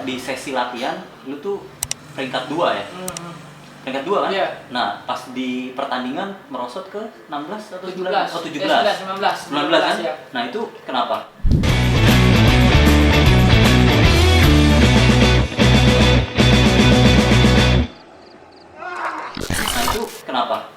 di sesi latihan lu tuh peringkat 2 ya? Peringkat 2 kan? Iya. Nah, pas di pertandingan merosot ke 16 atau 17. 19? Oh, 17. 19 kan? Ya. Nah, itu kenapa? Nah, itu kenapa?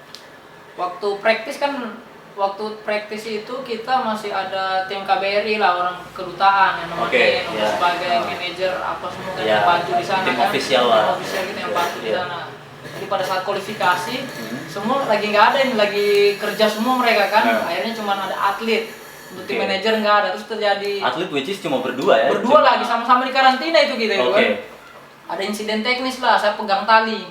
Waktu praktis itu kita masih ada tim KBRI lah, orang kedutaan yang nemenin sebagai manajer apa semua kan yang bantu di sana tim kan. official lah. Tim official kita yang bantu di sana. Jadi pada saat kualifikasi semua lagi nggak ada yang lagi kerja semua mereka kan. Akhirnya cuma ada atlet. Untuk tim manajer nggak ada, terus terjadi atlet which is cuma berdua ya? Berdua lagi sama-sama di karantina itu kita itu kan. Ada insiden teknis lah, saya pegang tali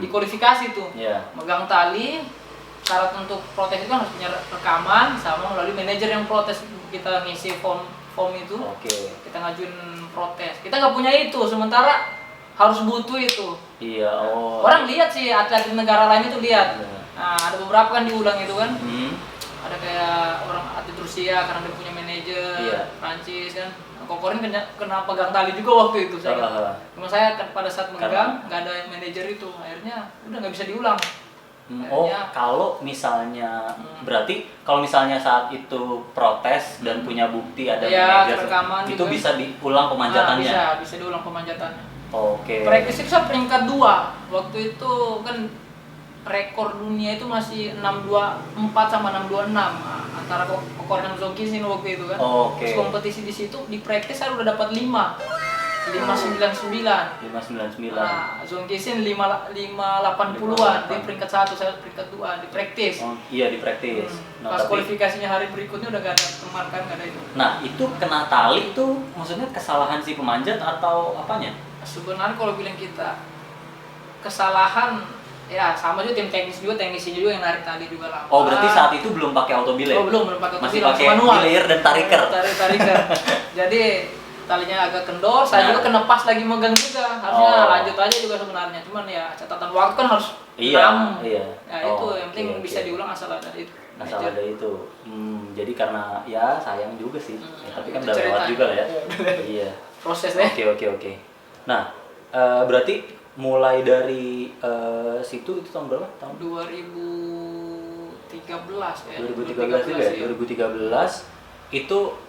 di kualifikasi tuh, megang tali. Syarat untuk protes itu kan harus punya rekaman sama melalui manajer yang protes, kita ngisi form itu, kita ngajuin protes. Kita nggak punya itu, sementara harus butuh itu. Orang lihat sih, atlet negara lain itu lihat. Nah, ada beberapa kan diulang itu kan. Ada kayak orang atlet Rusia karena dia punya manajer, Prancis kan. Kokorin kena pegang tali juga waktu itu saya. Cuma saya pada saat megang nggak ada manajer itu, akhirnya udah nggak bisa diulang. Kalau misalnya berarti kalau misalnya saat itu protes dan punya bukti ada manajer itu juga bisa diulang pemanjatannya. Bisa diulang pemanjatannya. Praktis itu saya peringkat 2. Waktu itu kan rekor dunia itu masih 624 sama 626 antara Kokorin dan Zongkisin waktu itu kan. Terus kompetisi di situ di praktis saya udah dapat 599. Nah, Zongkisin 580-an, dia peringkat 1, saya peringkat 2 di praktis. Di praktis. Pas kualifikasinya hari berikutnya udah gak ada teman kan, gak ada itu. Nah, itu kena tali itu maksudnya kesalahan si pemanjat atau apanya? Sebenarnya kalau bilang kita kesalahan, ya sama juga tim teknisnya juga yang narik tali juga lama. Berarti saat itu belum pakai auto belay? Belum pakai auto belay. Masih belay, pakai belayer dan tariker. Tariker. Jadi talinya agak kendor, saya juga kena pas lagi megang juga. Harusnya lanjut aja juga sebenarnya. Cuman ya catatan waktu kan harus 6. Ya itu yang penting bisa diulang asal ada itu. Jadi karena ya sayang juga sih. Tapi kan udah lewat juga lah ya. Iya. Prosesnya. Oke. Nah, berarti mulai dari situ itu tahun berapa? Tahun 2013 ya. 2013 juga ya. 2013 itu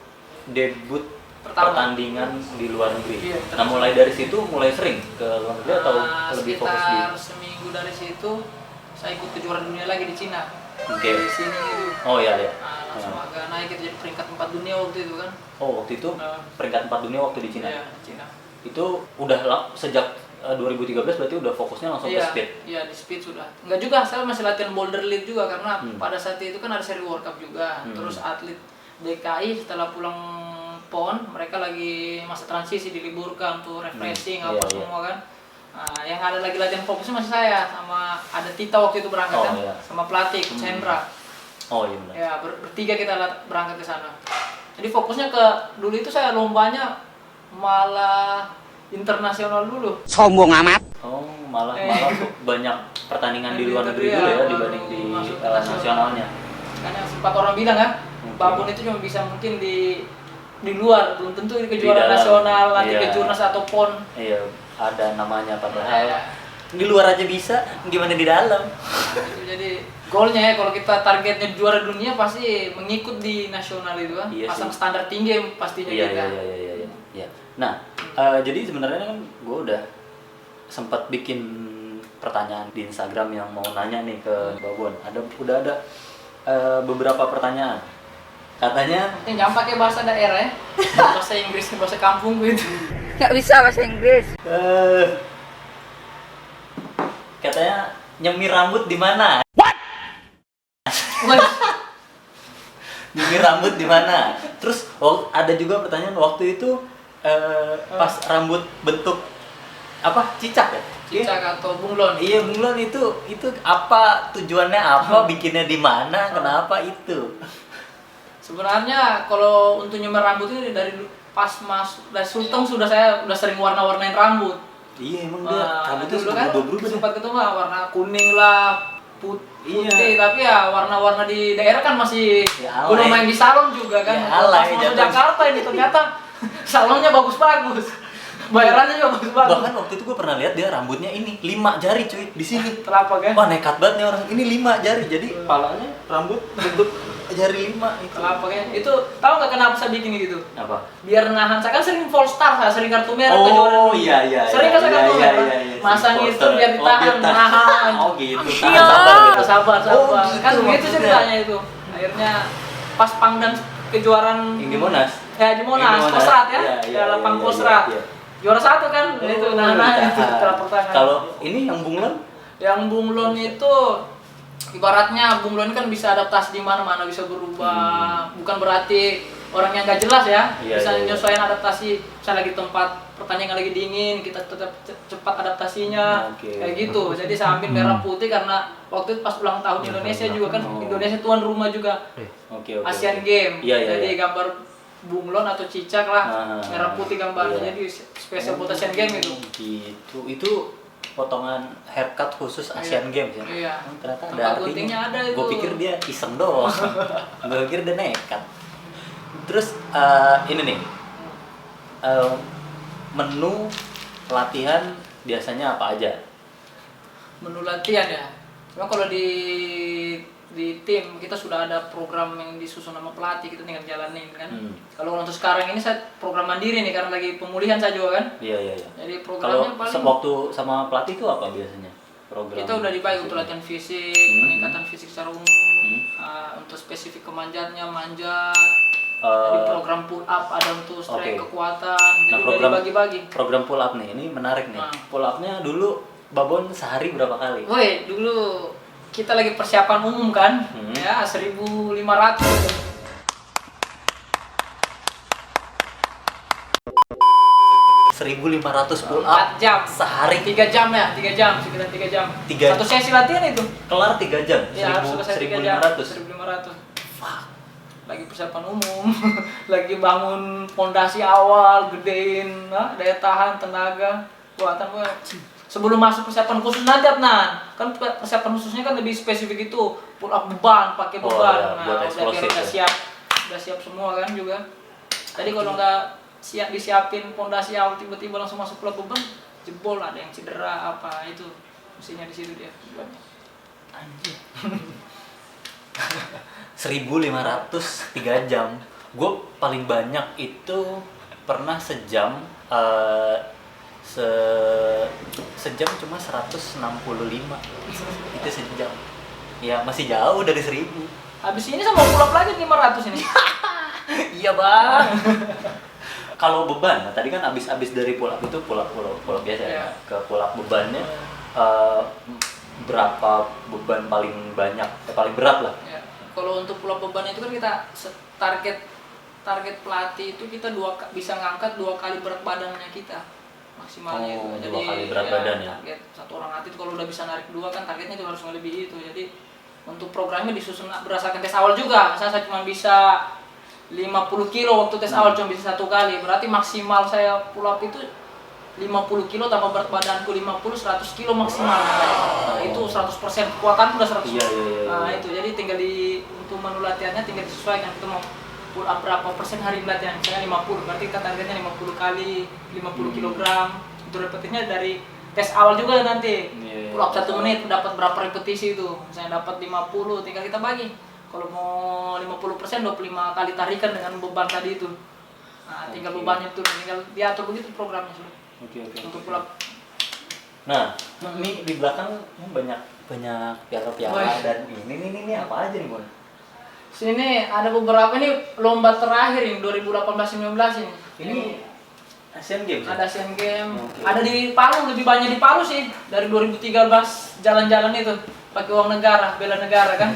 debut pertandingan di luar negeri. Nah, mulai dari situ mulai sering ke luar negeri atau lebih fokus di? Sekitar seminggu dari situ saya ikut kejuaraan dunia lagi di Cina. Di sini itu. Langsung agak naik jadi peringkat 4 dunia waktu itu kan. Waktu itu peringkat 4 dunia waktu di Cina. Iya, di Cina. Itu udah sejak 2013 berarti udah fokusnya langsung ke speed. Iya, di speed sudah. Enggak juga, saya masih latihan boulder lead juga karena pada saat itu kan ada seri World Cup juga. Terus atlet DKI setelah pulang PON, mereka lagi masa transisi, diliburkan untuk refreshing semua kan. Nah, yang ada lagi latihan fokusnya masih saya sama ada Tita waktu itu berangkat kan, sama pelatih Coach Hendra. Benar. Ya, bertiga kita berangkat ke sana. Jadi fokusnya ke dulu itu saya lombanya malah internasional dulu. Sombong amat. Malah banyak pertandingan di luar negeri dulu ya dibanding di nasionalnya. Karena sempat orang bilang kan, babon itu cuma bisa mungkin di luar, belum tentu di kejuaraan nasional, nanti kejurnas atau PON. Ada namanya padahal di luar aja bisa, gimana di dalam. Jadi goalnya ya, kalau kita targetnya juara dunia pasti mengikut di nasional itu kan. Pasang standar tinggi pastinya kita. Iya. Nah, jadi sebenarnya kan gue udah sempat bikin pertanyaan di Instagram yang mau nanya nih ke Babon. Udah ada beberapa pertanyaan. Katanya jangan pakai bahasa daerah ya. Bahasa Inggris, bahasa kampung gitu. Nggak bisa bahasa Inggris. Katanya nyemir rambut di mana? Nyemir rambut di mana? Terus ada juga pertanyaan waktu itu pas rambut bentuk apa? Cicak ya? Cicak atau bunglon. Iya, bunglon itu apa tujuannya, apa bikinnya di mana, kenapa itu? Sebenarnya kalau untuk nyemir rambut ini dari pas masuk dari Sulteng saya udah sering warna-warnain rambut. Iya, emang dia rambutnya dulu kan berubah. Sempat ketemu warna kuning lah, putih, tapi ya warna-warna di daerah kan masih udah main di salon juga kan. Pas masuk Jakarta ini ternyata salonnya bagus-bagus. Bayarannya juga bagus-bagus. Bahkan waktu itu gue pernah lihat dia rambutnya ini 5 jari cuy di sini. Telapak ya? Wah nekat banget nih orang. Ini 5 jari. Jadi palanya rambut bentuk jari 5 itu. Telapaknya. Itu tahu nggak kenapa saya bikin gitu? Apa? Biar nahan. Saya kan sering full star, saya sering kartu merah kejuaraan. Oh iya. Sering kan saya kartu merah. Masang itu biar ditahan, nahan. Oh gitu. Iya. Sabar. Oh, gitu, Kan begitu maksudnya. ceritanya itu. Akhirnya pas pangdan kejuaraan Yang di Monas. Ya di Monas, Kosrat ya. Iya, Lapang Kosrat. iya. Juara 1 kan, itu nahan itu telapak tangan. Kalau ini yang bunglon? Yang bunglon itu ibaratnya bunglon kan bisa adaptasi di mana-mana, bisa berubah. Bukan berarti orang yang nggak jelas ya, Iya, bisa iya. menyesuaikan adaptasi. Misalnya lagi tempat pertandingan lagi dingin, kita tetap cepat adaptasinya. Oke. Kayak gitu. Jadi saya ambil merah putih karena waktu itu pas ulang tahun Indonesia juga kan, Indonesia tuan rumah juga. Oke. Asian Game. Iya. Jadi gambar bunglon atau cicak lah, merah putih gambarnya. Iya. Jadi spesial buat Asian Game itu. Gitu. Itu potongan haircut khusus Asian Games ya? Iya. Ternyata ada Tempat artinya. guntingnya ada itu. Gue pikir dia iseng doang. Gue pikir dia nekat. Terus ini nih, menu latihan biasanya apa aja? Menu latihan ya. Cuma kalau di tim kita sudah ada program yang disusun sama pelatih, kita tinggal jalanin kan. Kalau untuk sekarang ini saya program mandiri nih karena lagi pemulihan saya juga kan. Iya. Jadi Kalau programnya paling waktu sama pelatih itu apa biasanya? Program kita udah dibagi untuk latihan fisik, peningkatan fisik secara umum, untuk spesifik kemanjatnya manjat. Jadi program pull up ada untuk strength kekuatan. Jadi udah dibagi-bagi. Program pull up nih, ini menarik nih. Pull upnya dulu Babon sehari berapa kali? Woi, dulu kita lagi persiapan umum kan, ya 1.500 gitu. 1.500 pull up 4 jam sehari. 3 jam ya, 3 jam, sekitar 3 jam. Satu sesi latihan itu. Kelar 3 jam. Ya, harus selesai 3 jam. 1.500. 1.500. Lagi persiapan umum, lagi bangun fondasi awal, gedein daya tahan, tenaga, kuatan gue. Sebelum masuk persiapan khusus nanti kan persiapan khususnya kan lebih spesifik itu pull up beban, pakai beban. Buat udah siap semua kan juga. Jadi kalau nggak disiapin fondasi awal tiba-tiba langsung masuk pull up beban, jebol, ada yang cedera apa itu. Mestinya di situ dia. Anjir. 1.500 3 jam. Gue paling banyak itu pernah sejam sejam cuma 165. Itu sejam. Ya masih jauh dari 1.000. Habis ini sama pull up lagi 500 ini. Iya bang. Kalau beban, tadi kan abis dari pull up itu pull up biasa ya. Ke pull up bebannya berapa beban paling banyak, paling berat lah. Ya. Kalau untuk pull up beban itu kan kita target pelatih itu kita bisa ngangkat 2 kali berat badannya kita maksimalnya. Jadi 2 kali berat badan ya. Target satu orang atlet kalau udah bisa narik 2 kan targetnya itu harus melebihi itu. Jadi untuk programnya disusun berdasarkan tes awal juga. Saya cuma bisa 50 kilo waktu tes awal cuma bisa 1 kali. Berarti maksimal saya pull up itu 50 kilo tambah berat badanku 100 kilo maksimal. Nah, itu 100% kekuatan udah 100. Iya. Nah, itu jadi tinggal untuk menu latihannya tinggal disesuaikan kita mau pull up berapa persen hari latihan. Misalnya 50, berarti kita targetnya 50 kali 50 kilogram. Itu repetisinya dari tes awal juga nanti. Pull up 1 menit dapat berapa repetisi itu. Misalnya dapat 50, tinggal kita bagi. Kalau mau 50% 25 kali tarikan dengan beban tadi itu. Nah, tinggal bebannya itu tinggal diatur begitu programnya sudah. Oke. Untuk pull up. Nah, ini di belakang banyak piala-piala dan ini apa aja nih, Bon? Sini ada beberapa nih lomba terakhir ini 2018-19 ini. Ini Asian Games. Ada Asian Games. Ada di Palu, lebih banyak di Palu sih. Dari 2013 jalan-jalan itu pakai uang negara, bela negara kan.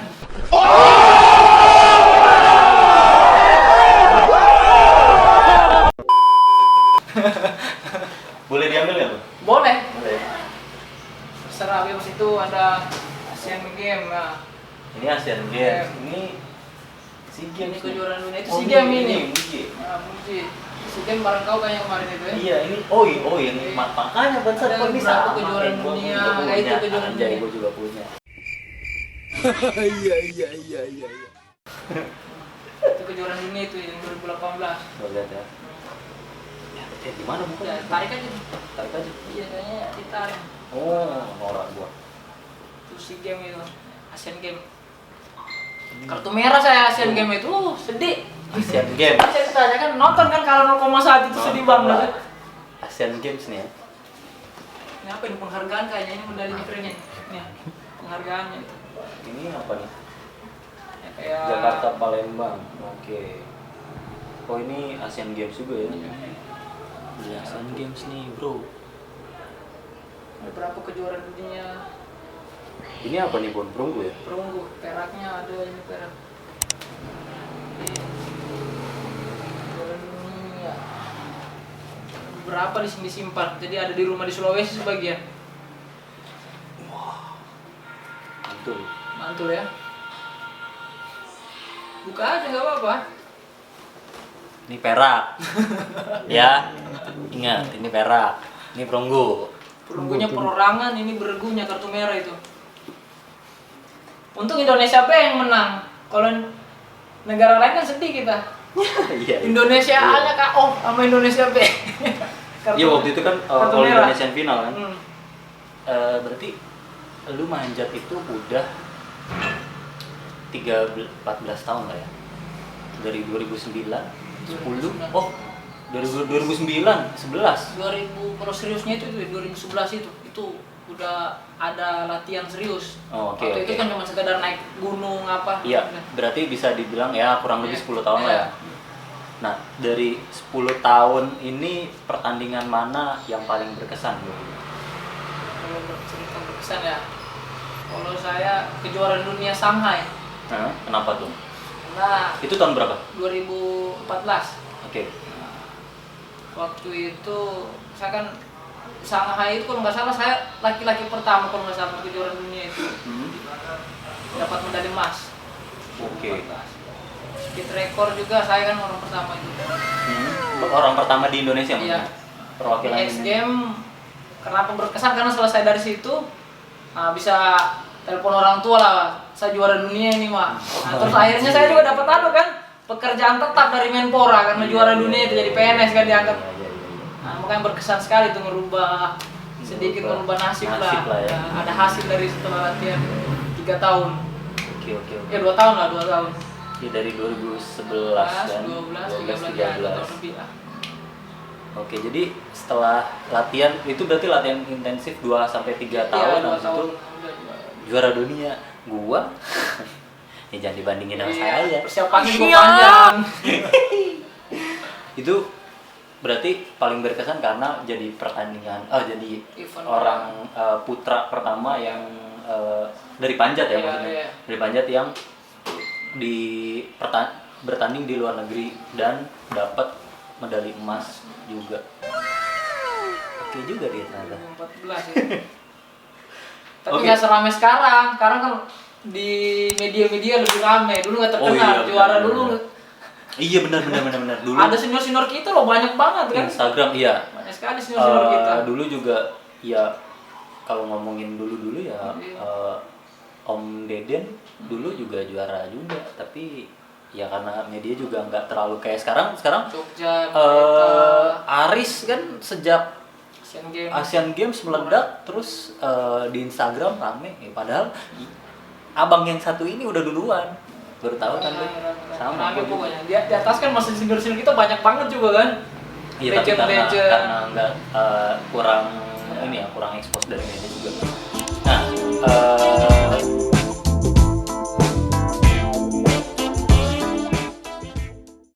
Boleh diambil nggak, Bu? Boleh. Boleh. Terserah bebas itu ada Asian Games. Nah, Ini Asian Games. Ini SEA Games. ini kejuaraan dunia itu SEA Games ini. Muji. Nah, Muji. SEA Games bareng kau kayaknya kemarin itu ya. Iya, ini ini makanya Bansat Ada kok bisa beberapa kejuaraan dunia, kayak itu kejuaraan dunia. Gue juga punya. Iya. Itu kejuaraan dunia itu yang 2018. Gue lihat ya. Gimana bukan? Ya, tarik aja. Tarik aja. Iya, kayaknya ditarik. Oh, norak gua. Itu si game itu, Asian Game. Kartu merah saya Asian Game itu, sedih. Asian Games. Saya tanya kan nonton kan kalau 0,1 itu sedih banget. Asian Games nih ya. Ini apa ini penghargaan kayaknya ini medalinya kerennya. Nih, penghargaannya itu. Ini apa nih? Ya, kayak Jakarta Palembang. Oke. Oh ini Asian Games juga ya? Iya, Asian Games nih bro. ada berapa kejuaraan dunia? Ini apa nih Bon? Perunggu ya? Perunggu, peraknya ada ini perak. Kejuaraan dunia. Berapa di sini disimpan? Jadi ada di rumah di Sulawesi sebagian. Mantul. Mantul ya. Buka aja nggak apa-apa. Ini perak. Ya, ingat ini perak. Ini perunggu. Perunggunya perorangan, ini bergunya kartu merah itu. Untung Indonesia B yang menang. Kalau negara lain kan sedih kita. Iya. Indonesia A nya KO sama Indonesia B. Iya waktu itu kan kartu All merah. Indonesian final kan. Hmm. Berarti lu manjat itu udah 14 tahun lah ya. Dari 2009, 10. Oh, dari 2009, 11. 2000 kalau seriusnya itu 2011 itu udah ada latihan serius. Oh, oke, Waktu oke. itu kan cuma sekedar naik gunung apa. Iya, berarti bisa dibilang ya kurang lebih 10 tahun lah ya. Iya. Nah, dari 10 tahun ini pertandingan mana yang paling berkesan bro? Kalau cerita berkesan ya. Kalau saya kejuaraan dunia Shanghai. Hah? Kenapa tuh? Nah, Itu tahun berapa? 2014. Oke. Waktu itu saya kan Shanghai itu kalau nggak salah saya laki-laki pertama kalau nggak salah kejuaraan dunia itu dapat medali emas. Oke. Speed record juga saya kan orang pertama itu. Orang pertama di Indonesia Iya. maksudnya? Perwakilan X Game kenapa berkesan karena selesai dari situ bisa telepon orang tua lah, saya juara dunia ini mak. Nah, terus akhirnya saya juga dapat kan pekerjaan tetap dari Menpora karena juara dunia itu jadi PNS kan dianggap. Iya. Nah, makanya berkesan sekali itu merubah sedikit merubah nasib lah. Ya. Nah, ada hasil dari setelah latihan 3 tahun. Oke. Ya 2 tahun lah, 2 tahun. Ya dari 2011 kan 12, 13 tahun lebih lah. Oke, jadi setelah latihan itu berarti latihan intensif 2 sampai 3 tahun Iya, 2 habis itu tahun. juara dunia. Gua ya jangan dibandingin sama saya. Persiapannya juga panjang. Itu berarti paling berkesan karena jadi pertandingan jadi Event orang putra pertama yang dari Panjat ya Iya, maksudnya. iya. Dari Panjat yang bertanding di luar negeri dan dapat medali emas juga. Oke juga dia ternyata. 2014 ya. Tapi Oke. nggak seramai sekarang. Sekarang kan di media-media lebih ramai. Dulu nggak terkenal. iya, Juara benar, dulu benar. Iya benar. Dulu ada senior kita loh banyak banget kan. Instagram iya. Banyak sekali senior kita. Dulu juga ya kalau ngomongin dulu ya Om Deden dulu juga juara juga, tapi ya karena media juga nggak terlalu kayak sekarang Jogja, Aris kan sejak Asian Games. meledak terus di Instagram rame padahal abang yang satu ini udah duluan baru tahu kan lu sama Rame gua juga. pokoknya. Di atas kan masih senior kita banyak banget juga kan. Iya tapi Legend. karena nggak kurang ini ya kurang ekspos dari media juga.